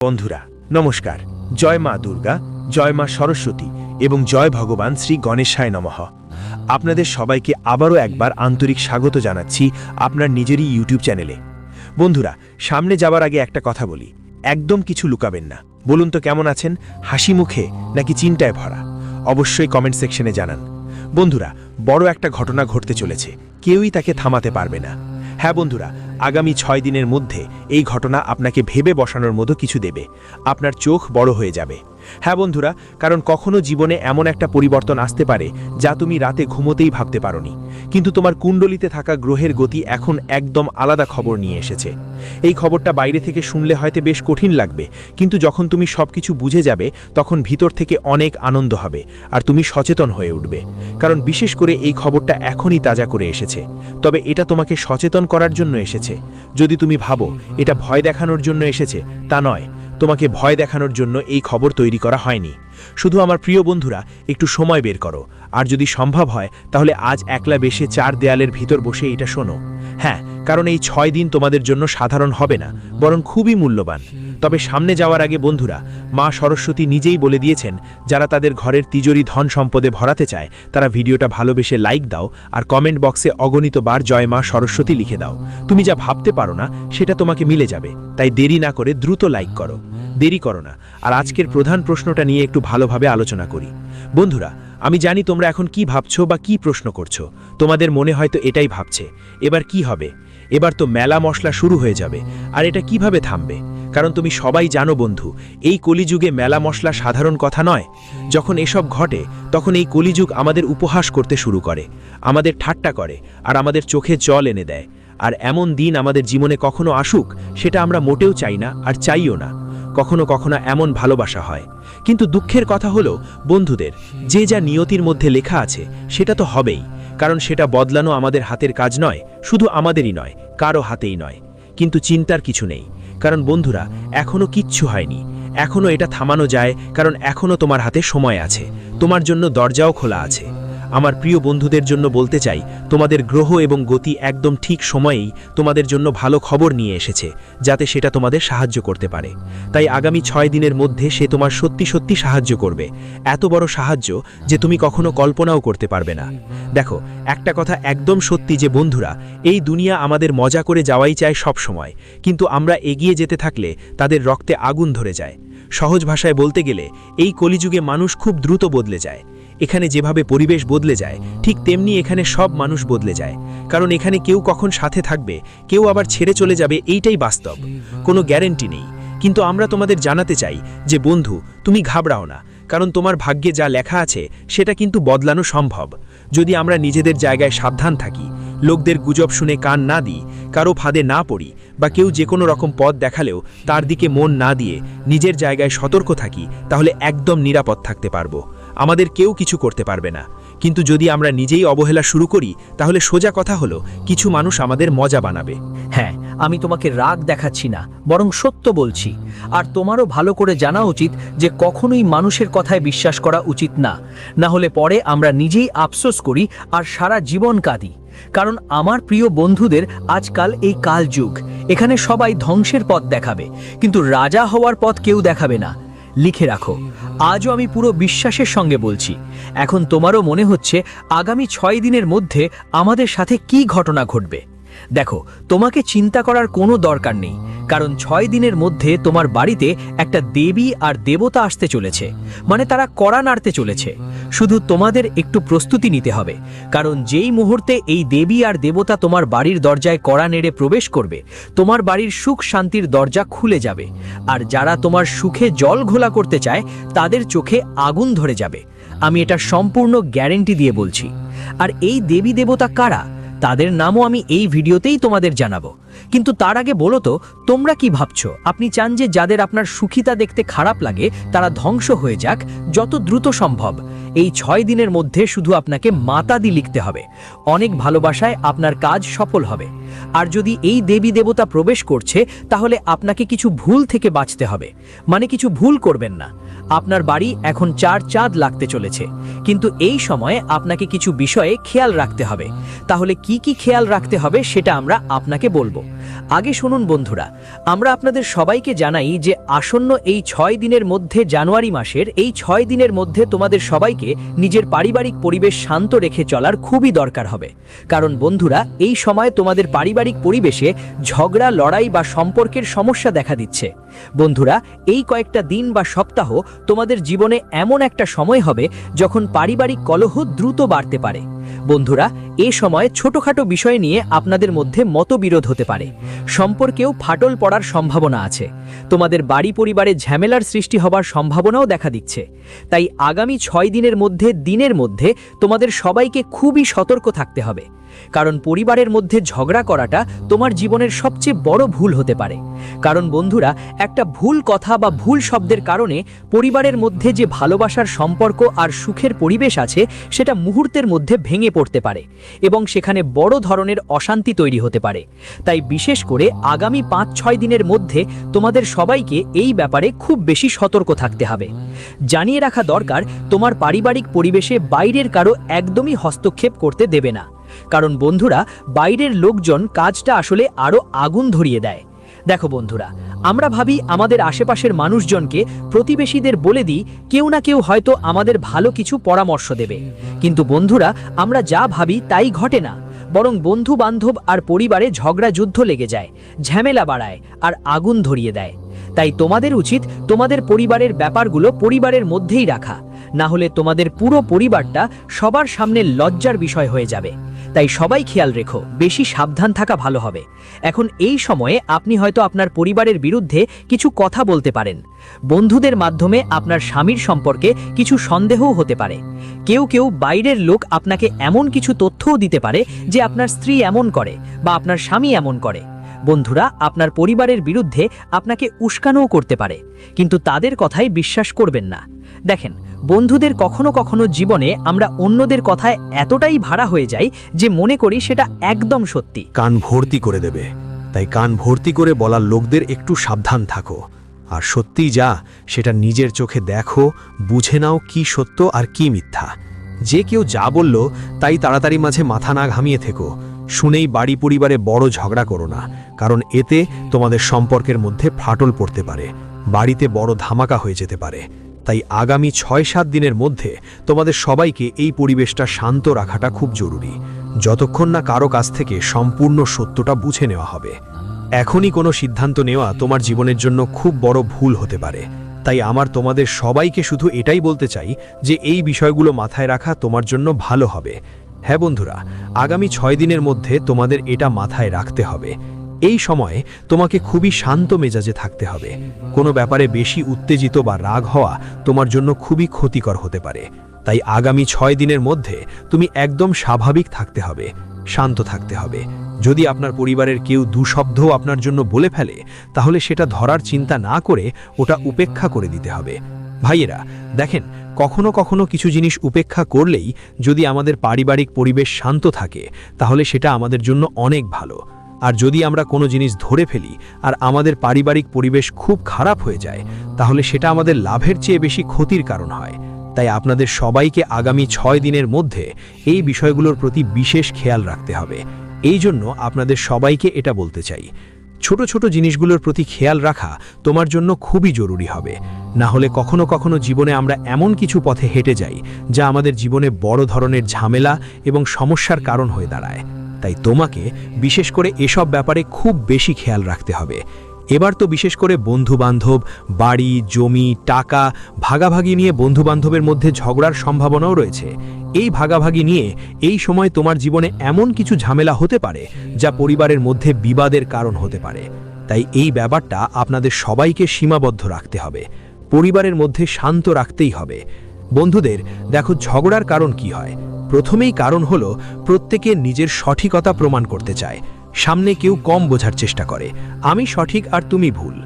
বন্ধুরা নমস্কার। জয় মা দুর্গা, জয় মা সরস্বতী এবং জয় ভগবান শ্রী গণেশায় নমঃ। আপনাদের সবাইকে আবারও একবার আন্তরিক স্বাগত জানাচ্ছি আপনার নিজেরই ইউটিউব চ্যানেলে। বন্ধুরা, সামনে যাবার আগে একটা কথা বলি, একদম কিছু লুকাবেন না। বলুন তো কেমন আছেন, হাসি মুখে নাকি চিন্তায় ভরা? অবশ্যই কমেন্ট সেকশনে জানান। বন্ধুরা, বড় একটা ঘটনা ঘটতে চলেছে, কেউই তাকে থামাতে পারবে না। হ্যাঁ বন্ধুরা, আগামী 6 দিনের মধ্যে এই ঘটনা আপনাকে ভেবে বসানোর মতো কিছু দেবে। আপনার চোখ বড় হয়ে যাবে। হ্যাঁ বন্ধুরা, কারণ কখনো জীবনে এমন একটা পরিবর্তন আসতে পারে যা তুমি রাতে ঘুমোতেই ভাবতে পারোনি, কিন্তু তোমার কুণ্ডলিতে থাকা গ্রহের গতি এখন একদম আলাদা খবর নিয়ে এসেছে। এই খবরটা বাইরে থেকে শুনলে হয়তো বেশ কঠিন লাগবে, কিন্তু যখন তুমি সবকিছু বুঝে যাবে তখন ভিতর থেকে অনেক আনন্দ হবে আর তুমি সচেতন হয়ে উঠবে। কারণ বিশেষ করে এই খবরটা এখনই তাজা করে এসেছে, তবে এটা তোমাকে সচেতন করার জন্য এসেছে। যদি তুমি ভাবো এটা ভয় দেখানোর জন্য এসেছে, তা নয়। তোমাকে ভয় দেখানোর জন্য এই খবর তৈরি করা হয়নি। শুধু আমার প্রিয় বন্ধুরা, একটু সময় বের করো, আর যদি সম্ভব হয় তাহলে আজ একলা বেশে 4 দেয়ালের ভিতর বসে এটা শোনো। হ্যাঁ, কারণ এই 6 দিন তোমাদের জন্য সাধারণ হবে না, বরং খুবই মূল্যবান। তবে সামনে যাওয়ার আগে বন্ধুরা, মা সরস্বতী নিজেই বলে দিয়েছেন, যারা তাদের ঘরের তিজোরি ধন সম্পদে ভরাতে চায় তারা ভিডিওটা ভালোবেসে লাইক দাও আর কমেন্ট বক্সে অগণিত বার জয় মা সরস্বতী লিখে দাও। তুমি যা ভাবতে পারো না সেটা তোমাকে মিলে যাবে, তাই দেরি না করে দ্রুত লাইক করো, দেরি করো না। আর আজকের প্রধান প্রশ্নটা নিয়ে একটু ভালোভাবে আলোচনা করি। বন্ধুরা, আমি জানি তোমরা এখন কি ভাবছো বা কি প্রশ্ন করছো। তোমাদের মনে হয়তো এটাই ভাবছে, এবার কি হবে? এবার তো মেলা মশলা শুরু হয়ে যাবে, আর এটা কিভাবে থামবে? কারণ তুমি সবাই জানো বন্ধু, এই কলিযুগে মেলা মশলা সাধারণ কথা নয়। যখন এসব ঘটে তখন এই কলিযুগ আমাদের উপহাস করতে শুরু করে, আমাদের ঠাট্টা করে আর আমাদের চোখে জল এনে দেয়। আর এমন দিন আমাদের জীবনে কখনো আসুক সেটা আমরা মোটেও চাই না আর চাইও না। কখনো কখনো এমন ভালোবাসা হয়, কিন্তু দুঃখের কথা হলো বন্ধুদের, যে যা নিয়তির মধ্যে লেখা আছে সেটা তো হবেই। কারণ সেটা বদলানো আমাদের হাতের কাজ নয়, শুধু আমাদেরই নয়, কারো হাতেই নয়। কিন্তু চিন্তার কিছু নেই, কারণ বন্ধুরা এখনো কিচ্ছু হয়নি। এখনো এটা থামানো যায়, কারণ এখনো তোমার হাতে সময় আছে, তোমার জন্য দরজাও খোলা আছে। আমার প্রিয় বন্ধুদের জন্য বলতে চাই, তোমাদের গ্রহ এবং গতি একদম ঠিক সময়েই তোমাদের জন্য ভালো খবর নিয়ে এসেছে, যাতে সেটা তোমাদের সাহায্য করতে পারে। তাই আগামী 6 দিনের মধ্যে সে তোমার সত্যি সত্যি সাহায্য করবে, এত বড় সাহায্য যে তুমি কখনো কল্পনাও করতে পারবে না। দেখো, একটা কথা একদম সত্যি যে বন্ধুরা, এই দুনিয়া আমাদের মজা করে যাওয়াই চায় সব সময়, কিন্তু আমরা এগিয়ে যেতে থাকলে তাদের রক্তে আগুন ধরে যায়। সহজ ভাষায় বলতে গেলে এই কলিযুগে মানুষ খুব দ্রুত বদলে যায়। এখানে যেভাবে পরিবেশ বদলে যায় ঠিক তেমনি এখানে সব মানুষ বদলে যায়। কারণ এখানে কেউ কখন সাথে থাকবে, কেউ আবার ছেড়ে চলে যাবে, এইটাই বাস্তব, কোনো গ্যারেন্টি নেই। কিন্তু আমরা তোমাদের জানাতে চাই যে বন্ধু, তুমি ঘাবড়াও না, কারণ তোমার ভাগ্যে যা লেখা আছে সেটা কিন্তু বদলানো সম্ভব। যদি আমরা নিজেদের জায়গায় সাবধান থাকি, লোকদের গুজব শুনে কান না দিই, কারো ফাঁদে না পড়ি, বা কেউ যে কোনো রকম পথ দেখালেও তার দিকে মন না দিয়ে নিজের জায়গায় সতর্ক থাকি, তাহলে একদম নিরাপদ থাকতে পারবো। আমাদের কেউ কিছু করতে পারবে না। কিন্তু যদি আমরা নিজেই অবহেলা শুরু করি, তাহলে সোজা কথা হলো কিছু মানুষ আমাদের মজা বানাবে। হ্যাঁ, আমি তোমাকে রাগ দেখাচ্ছি না, বরং সত্য বলছি। আর তোমারও ভালো করে জানা উচিত যে কখনোই মানুষের কথায় বিশ্বাস করা উচিত না, না হলে পরে আমরা নিজেই আফসোস করি আর সারা জীবন কাঁদি। কারণ আমার প্রিয় বন্ধুদের, আজকাল এই কালযুগ, এখানে সবাই ধ্বংসের পথ দেখাবে, কিন্তু রাজা হওয়ার পথ কেউ দেখাবে না। লিখে রাখো, আজও আমি পুরো বিশ্বাসের সঙ্গে বলছি। এখন তোমারও মনে হচ্ছে আগামী 6 দিনের মধ্যে আমাদের সাথে কি ঘটনা ঘটবে। দেখো, তোমাকে চিন্তা করার কোনো দরকার নেই, কারণ 6 দিনের মধ্যে তোমার বাড়িতে একটা দেবী আর দেবতা আসতে চলেছে, মানে তারা কড়া নাড়তে চলেছে। শুধু তোমাদের একটু প্রস্তুতি নিতে হবে, কারণ যেই মুহূর্তে এই দেবী আর দেবতা তোমার বাড়ির দরজায় কড়া নেড়ে প্রবেশ করবে, তোমার বাড়ির সুখ শান্তির দরজা খুলে যাবে। আর যারা তোমার সুখে জল ঘোলা করতে চায় তাদের চোখে আগুন ধরে যাবে। আমি এটা সম্পূর্ণ গ্যারেন্টি দিয়ে বলছি। আর এই দেবী দেবতা কারা, তাদের নামও আমি এই ভিডিওতেই তোমাদের জানাবো। কিন্তু তার আগে বলো তো, তোমরা কি ভাবছো? আপনি চান যে যাদের আপনার সুখিতা দেখতে খারাপ লাগে তারা ধ্বংস হয়ে যাক যত দ্রুত সম্ভব। এই 6 দিনের মধ্যে শুধু আপনাকে মাতাদি লিখতে হবে, অনেক ভালোবাসায় আপনার কাজ সফল হবে। আর যদি এই দেবী দেবতা প্রবেশ করছে, তাহলে আপনাকে কিছু ভুল থেকে বাঁচতে হবে, মানে কিছু ভুল করবেন না। আপনার বাড়ি এখন 4 চাঁদ লাগতে চলেছে, কিন্তু এই সময়ে আপনাকে কিছু বিষয়ে খেয়াল রাখতে হবে। তাহলে কি কি খেয়াল রাখতে হবে সেটা আমরা আপনাকে বলবো। আগে শুনুন বন্ধুরা, আমরা আপনাদের সবাইকে জানাই যে আসন্ন এই 6 দিনের মধ্যে, জানুয়ারি মাসের এই 6 দিনের মধ্যে তোমাদের সবাইকে নিজের পারিবারিক পরিবেশ শান্ত রেখে চলার খুবই দরকার হবে। কারণ বন্ধুরা, এই সময় তোমাদের পারিবারিক পরিবেশে ঝগড়া, লড়াই বা সম্পর্কের সমস্যা দেখা দিচ্ছে। বন্ধুরা, এই কয়েকটা দিন বা সপ্তাহ তোমাদের জীবনে এমন একটা সময় হবে যখন পারিবারিক কলহ দ্রুত বাড়তে পারে। বন্ধুরা, এই সময় ছোটখাটো বিষয় নিয়ে আপনাদের মধ্যে মতবিরোধ হতে পারে, সম্পর্কেও ফাটল পড়ার সম্ভাবনা আছে, তোমাদের বাড়ি পরিবারে ঝামেলার সৃষ্টি হবার সম্ভাবনাও দেখা দিচ্ছে। তাই আগামী 6 দিনের মধ্যে তোমাদের সবাইকে খুবই সতর্ক থাকতে হবে। কারণ পরিবারের মধ্যে ঝগড়া করাটা তোমার জীবনের সবচেয়ে বড় ভুল হতে পারে। কারণ বন্ধুরা, একটা ভুল কথা বা ভুল শব্দের কারণে পরিবারের মধ্যে যে ভালোবাসার সম্পর্ক আর সুখের পরিবেশ আছে সেটা মুহূর্তের মধ্যে ভেঙে পড়তে পারে এবং সেখানে বড় ধরনের অশান্তি তৈরি হতে পারে। তাই বিশেষ করে আগামী 5-6 দিনের মধ্যে তোমাদের সবাইকে এই ব্যাপারে খুব বেশি সতর্ক থাকতে হবে। জানিয়ে রাখা দরকার, তোমার পারিবারিক পরিবেশে বাইরের কারো একদমই হস্তক্ষেপ করতে দেবে না। কারণ বন্ধুরা, বাইরের লোকজন কাজটা আসলে আরো আগুন ধরিয়ে দেয়। দেখো বন্ধুরা, আমরা ভাবি আমাদের আশেপাশের মানুষজনকে, প্রতিবেশীদের বলে দিই কেউ না কেউ হয়তো আমাদের ভালো কিছু পরামর্শ দেবে। কিন্তু বন্ধুরা, আমরা যা ভাবি তাই ঘটে না, বরং বন্ধু বান্ধব আর পরিবারে ঝগড়া যুদ্ধ লেগে যায়, ঝামেলা বাড়ায় আর আগুন ধরিয়ে দেয়। তাই তোমাদের উচিত তোমাদের পরিবারের ব্যাপারগুলো পরিবারের মধ্যেই রাখা, না হলে তোমাদের পুরো পরিবারটা সবার সামনে লজ্জার বিষয় হয়ে যাবে। তাই সবাই খেয়াল রেখো, বেশি সাবধান থাকা ভালো হবে। এখন এই সময়ে আপনি হয়তো আপনার পরিবারের বিরুদ্ধে কিছু কথা বলতে পারেন। বন্ধুদের মাধ্যমে আপনার স্বামীর সম্পর্কে কিছু সন্দেহও হতে পারে। কেউ কেউ বাইরের লোক আপনাকে এমন কিছু তথ্যও দিতে পারে যে আপনার স্ত্রী এমন করে বা আপনার স্বামী এমন করে। বন্ধুরা, আপনার পরিবারের বিরুদ্ধে আপনাকে উস্কানোও করতে পারে, কিন্তু তাদের কথাই বিশ্বাস করবেন না। দেখেন বন্ধুদের, কখনো কখনো জীবনে আমরা অন্যদের কথায় এতটাই ভাড়া হয়ে যাই যে মনে করি সেটা একদম সত্যি। কান ভর্তি করে দেবে, তাই কান ভর্তি করে বলার লোকদের একটু সাবধান থাকো। আর সত্যিই যা, সেটা নিজের চোখে দেখো, বুঝে নাও কি সত্য আর কি মিথ্যা। যে কেউ যা বলল তাই তাড়াতাড়ি মাঝে মাথা না ঘামিয়ে থেকো। শুনেই বাড়ি পরিবারে বড় ঝগড়া করো না, কারণ এতে তোমাদের সম্পর্কের মধ্যে ফাটল পড়তে পারে, বাড়িতে বড় ধামাকা হয়ে যেতে পারে। তাই আগামী 6-7 দিনের মধ্যে তোমাদের সবাইকে এই পরিবেশটা শান্ত রাখাটা খুব জরুরি, যতক্ষণ না কারো কাছ থেকে সম্পূর্ণ সত্যটা বুঝে নেওয়া হবে। এখনই কোনো সিদ্ধান্ত নেওয়া তোমার জীবনের জন্য খুব বড় ভুল হতে পারে। তাই আমার তোমাদের সবাইকে শুধু এটাই বলতে চাই যে এই বিষয়গুলো মাথায় রাখা তোমার জন্য ভালো হবে। হ্যাঁ বন্ধুরা, আগামী 6 দিনের মধ্যে তোমাদের এটা মাথায় রাখতে হবে। এই সময়ে তোমাকে খুবই শান্ত মেজাজে থাকতে হবে। কোনো ব্যাপারে বেশি উত্তেজিত বা রাগ হওয়া তোমার জন্য খুবই ক্ষতিকর হতে পারে। তাই আগামী 6 দিনের মধ্যে তুমি একদম স্বাভাবিক থাকতে হবে, শান্ত থাকতে হবে। যদি আপনার পরিবারের কেউ দুশব্দও আপনার জন্য বলে ফেলে, তাহলে সেটা ধরার চিন্তা না করে ওটা উপেক্ষা করে দিতে হবে। ভাইয়েরা দেখেন, কখনো কখনো কিছু জিনিস উপেক্ষা করলেই যদি আমাদের পারিবারিক পরিবেশ শান্ত থাকে, তাহলে সেটা আমাদের জন্য অনেক ভালো। আর যদি আমরা কোনো জিনিস ধরে ফেলি আর আমাদের পারিবারিক পরিবেশ খুব খারাপ হয়ে যায়, তাহলে সেটা আমাদের লাভের চেয়ে বেশি ক্ষতির কারণ হয়। তাই আপনাদের সবাইকে আগামী 6 দিনের মধ্যে এই বিষয়গুলোর প্রতি বিশেষ খেয়াল রাখতে হবে। এই জন্য আপনাদের সবাইকে এটা বলতে চাই, ছোট ছোট জিনিসগুলোর প্রতি খেয়াল রাখা তোমার জন্য খুবই জরুরি হবে। না হলে কখনো কখনো জীবনে আমরা এমন কিছু পথে হেঁটে যাই যা আমাদের জীবনে বড় ধরনের ঝামেলা এবং সমস্যার কারণ হয়ে দাঁড়ায়। তাই তোমাকে বিশেষ করে এসব ব্যাপারে খুব বেশি খেয়াল রাখতে হবে। এবার তো বিশেষ করে বন্ধুবান্ধব, বাড়ি, জমি, টাকা ভাগাভাগি নিয়ে বন্ধুবান্ধবের মধ্যে ঝগড়ার সম্ভাবনাও রয়েছে। এই ভাগাভাগি নিয়ে এই সময় তোমার জীবনে এমন কিছু ঝামেলা হতে পারে যা পরিবারের মধ্যে বিবাদের কারণ হতে পারে। তাই এই ব্যাপারটা আপনাদের সবাইকে সীমাবদ্ধ রাখতে হবে, পরিবারের মধ্যে শান্ত রাখতেই হবে। বন্ধুদের দেখো, ঝগড়ার কারণ কি হয়? প্রথমেই কারণ হলো প্রত্যেকে নিজের সঠিকতা প্রমাণ করতে চায়। সামনে কেউ কম বোঝার চেষ্টা করে, আমি সঠিক আর তুমি ভুল।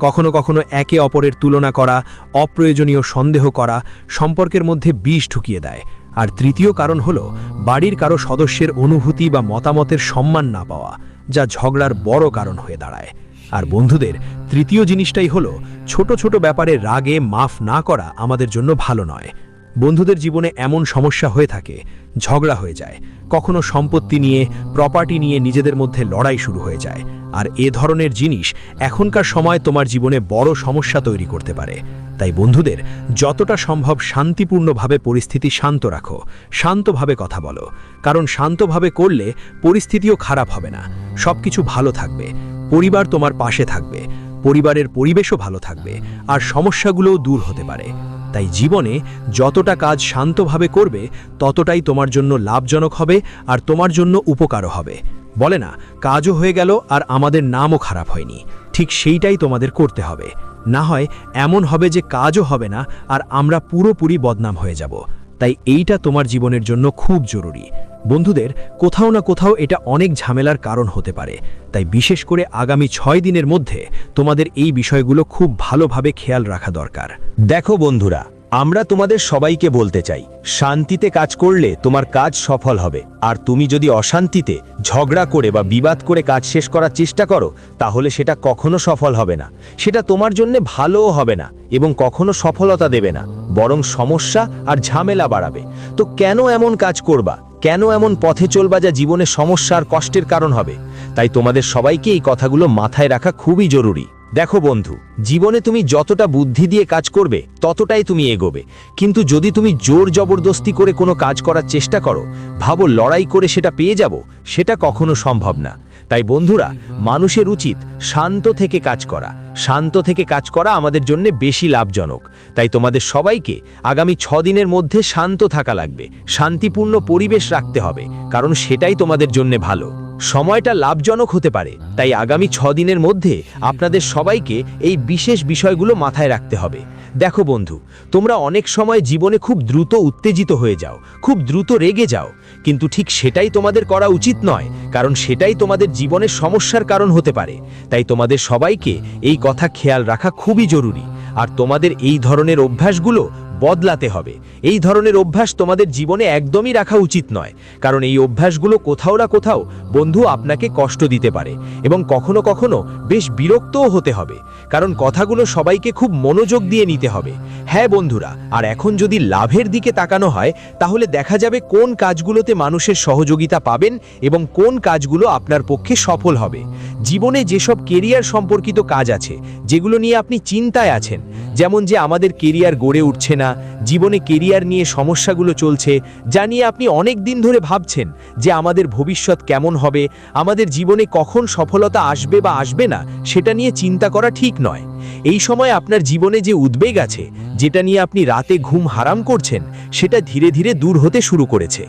কখনো কখনো একে অপরের তুলনা করা, অপ্রয়োজনীয় সন্দেহ করা সম্পর্কের মধ্যে বিষ ঢুকিয়ে দেয়। আর তৃতীয় কারণ হলো বাড়ির কারো সদস্যের অনুভূতি বা মতামতের সম্মান না পাওয়া, যা ঝগড়ার বড় কারণ হয়ে দাঁড়ায়। আর বন্ধুদের তৃতীয় জিনিসটাই হলো ছোট ছোট ব্যাপারে রাগে মাফ না করা আমাদের জন্য ভালো নয়। বন্ধুদের জীবনে এমন সমস্যা হয়ে থাকে, ঝগড়া হয়ে যায়, কখনো সম্পত্তি নিয়ে, প্রপার্টি নিয়ে নিজেদের মধ্যে লড়াই শুরু হয়ে যায়। আর এ ধরনের জিনিস এখনকার সময় তোমার জীবনে বড় সমস্যা তৈরি করতে পারে। তাই বন্ধুদের, যতটা সম্ভব শান্তিপূর্ণভাবে পরিস্থিতি শান্ত রাখো, শান্তভাবে কথা বলো, কারণ শান্তভাবে করলে পরিস্থিতিও খারাপ হবে না, সবকিছু ভালো থাকবে, পরিবার তোমার পাশে থাকবে, পরিবারের পরিবেশও ভালো থাকবে, আর সমস্যাগুলোও দূর হতে পারে। তাই জীবনে যতটা কাজ শান্তভাবে করবে ততটাই তোমার জন্য লাভজনক হবে আর তোমার জন্য উপকারও হবে। বলে না, কাজও হয়ে গেল আর আমাদের নামও খারাপ হয়নি, ঠিক সেইটাই তোমাদের করতে হবে। না হয় এমন হবে যে কাজও হবে না আর আমরা পুরোপুরি বদনাম হয়ে যাব। তাই এইটা তোমার জীবনের জন্য খুব জরুরি। বন্ধুদের, কোথাও না কোথাও এটা অনেক ঝামেলার কারণ হতে পারে, তাই বিশেষ করে আগামী 6 দিনের মধ্যে তোমাদের এই বিষয়গুলো খুব ভালোভাবে খেয়াল রাখা দরকার। দেখো বন্ধুরা, আমরা তোমাদের সবাইকে বলতে চাই, শান্তিতে কাজ করলে তোমার কাজ সফল হবে, আর তুমি যদি অশান্তিতে ঝগড়া করে বা বিবাদ করে কাজ শেষ করার চেষ্টা করো, তাহলে সেটা কখনো সফল হবে না, সেটা তোমার জন্য ভালোও হবে না এবং কখনো সফলতা দেবে না, বরং সমস্যা আর ঝামেলা বাড়াবে। তো কেন এমন কাজ করবা, কেন এমন পথে চলবা যা জীবনে সমস্যা আর কষ্টের কারণ হবে? তাই তোমাদের সবাইকে এই কথাগুলো মাথায় রাখা খুবই জরুরি। দেখো বন্ধু, জীবনে তুমি যতটা বুদ্ধি দিয়ে কাজ করবে ততটাই তুমি এগোবে, কিন্তু যদি তুমি জোর জবরদস্তি করে কোনো কাজ করার চেষ্টা করো, ভাবো লড়াই করে সেটা পেয়ে যাব, সেটা কখনো সম্ভব না। তাই বন্ধুরা, মানুষের উচিত শান্ত থেকে কাজ করা, শান্ত থেকে কাজ করা আমাদের জন্য বেশি লাভজনক। তাই তোমাদের সবাইকে আগামী 6 দিনের মধ্যে শান্ত থাকা লাগবে, শান্তিপূর্ণ পরিবেশ রাখতে হবে, কারণ সেটাই তোমাদের জন্য ভালো। সময়টা লাভজনক হতে পারে, তাই আগামী 6 দিনের মধ্যে আপনাদের সবাইকে এই বিশেষ বিষয়গুলো মাথায় রাখতে হবে। দেখো বন্ধু, তোমরা অনেক সময় জীবনে খুব দ্রুত উত্তেজিত হয়ে যাও, খুব দ্রুত রেগে যাও, কিন্তু ঠিক সেটাই তোমাদের করা উচিত নয়, কারণ সেটাই তোমাদের জীবনের সমস্যার কারণ হতে পারে। তাই তোমাদের সবাইকে এই কথা খেয়াল রাখা খুবই জরুরি, আর তোমাদের এই ধরনের অভ্যাসগুলো বদলাতে হবে। এই ধরনের অভ্যাস তোমাদের জীবনে একদমই রাখা উচিত নয়, কারণ এই অভ্যাসগুলো কোথাও না কোথাও বন্ধু আপনাকে কষ্ট দিতে পারে এবং কখনো কখনো বেশ বিরক্তও হতে হবে, কারণ কথাগুলো সবাইকে খুব মনোযোগ দিয়ে নিতে হবে। হ্যাঁ বন্ধুরা, আর এখন যদি লাভের দিকে তাকানো হয়, তাহলে দেখা যাবে কোন কাজগুলোতে মানুষের সহযোগিতা পাবেন এবং কোন কাজগুলো আপনার পক্ষে সফল হবে। জীবনে যেসব কেরিয়ার সম্পর্কিত কাজ আছে, যেগুলো নিয়ে আপনি চিন্তায় আছেন, যেমন যে আমাদের কেরিয়ার গড়ে উঠছে না, জীবনে কেরিয়ার নিয়ে সমস্যাগুলো চলছে, যা নিয়ে আপনি অনেক দিন ধরে ভাবছেন যে আমাদের ভবিষ্যৎ কেমন হবে, আমাদের জীবনে কখন সফলতা আসবে বা আসবে না, সেটা নিয়ে চিন্তা করা ঠিক নয়। এই সময় আপনার জীবনে যে উদ্বেগ আছে, যেটা নিয়ে আপনি রাতে ঘুম হারাম করছেন, সেটা ধীরে ধীরে দূর হতে শুরু করেছে।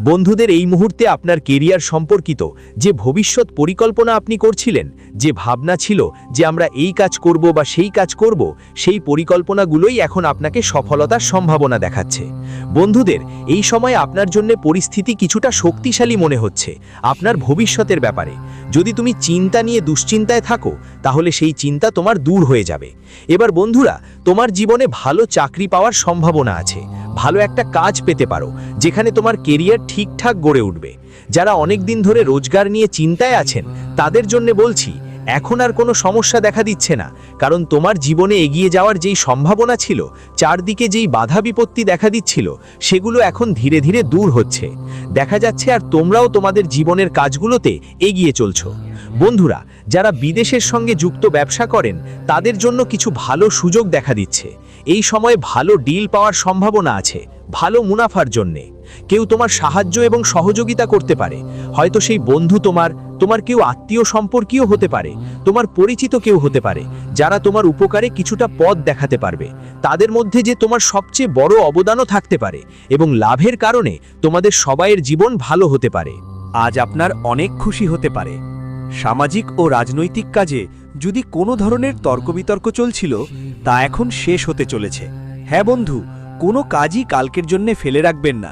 বন্ধুদের, এই মুহূর্তে আপনার কেরিয়ার সম্পর্কিত যে ভবিষ্যৎ পরিকল্পনা আপনি করছিলেন, যে ভাবনা ছিল যে আমরা এই কাজ করব বা সেই কাজ করব, সেই পরিকল্পনাগুলোই এখন আপনাকে সফলতার সম্ভাবনা দেখাচ্ছে। বন্ধুদের, এই সময় আপনার জন্য পরিস্থিতি কিছুটা শক্তিশালী মনে হচ্ছে আপনার ভবিষ্যতের ব্যাপারে। যদি তুমি চিন্তা নিয়ে দুশ্চিন্তায় থাকো, তাহলে সেই চিন্তা তোমার দূর হয়ে যাবে। এবার বন্ধুরা, তোমার জীবনে ভালো চাকরি পাওয়ার সম্ভাবনা আছে, ভালো একটা কাজ পেতে পারো, যেখানে তোমার কেরিয়ার ঠিকঠাক গড়ে উঠবে। যারা অনেক দিন ধরে রোজগার নিয়ে চিন্তায় আছেন, তাদের জন্য বলছি, এখন আর কোনো সমস্যা দেখা দিচ্ছে না, কারণ তোমার জীবনে এগিয়ে যাওয়ার যেই সম্ভাবনা ছিল, চারদিকে যেই বাধা বিপত্তি দেখা দিচ্ছিল, সেগুলো এখন ধীরে ধীরে দূর হচ্ছে দেখা যাচ্ছে, আর তোমরাও তোমাদের জীবনের কাজগুলোতে এগিয়ে চলছো। বন্ধুরা, যারা বিদেশের সঙ্গে যুক্ত ব্যবসা করেন, তাদের জন্য কিছু ভালো সুযোগ দেখা দিচ্ছে। এই সময় ভালো ডিল পাওয়ার সম্ভাবনা আছে, ভালো মুনাফার জন্যে। কেউ তোমার সাহায্য এবং সহযোগিতা করতে পারে, হয়তো সেই বন্ধু তোমার কেউ আত্মীয় সম্পর্কীয় হতে পারে, তোমার পরিচিত কেউ হতে পারে, যারা তোমার উপকারে কিছুটা পথ দেখাতে পারবে। তাদের মধ্যে যে তোমার সবচেয়ে বড় অবদানও থাকতে পারে এবং লাভের কারণে তোমাদের সবাইয়ের জীবন ভালো হতে পারে। আজ আপনার অনেক খুশি হতে পারে। সামাজিক ও রাজনৈতিক কাজে যদি কোনো ধরনের তর্কবিতর্ক চলছিল, তা এখন শেষ হতে চলেছে। হ্যাঁ বন্ধু, কোনো কাজই কালকের জন্য ফেলে রাখবেন না।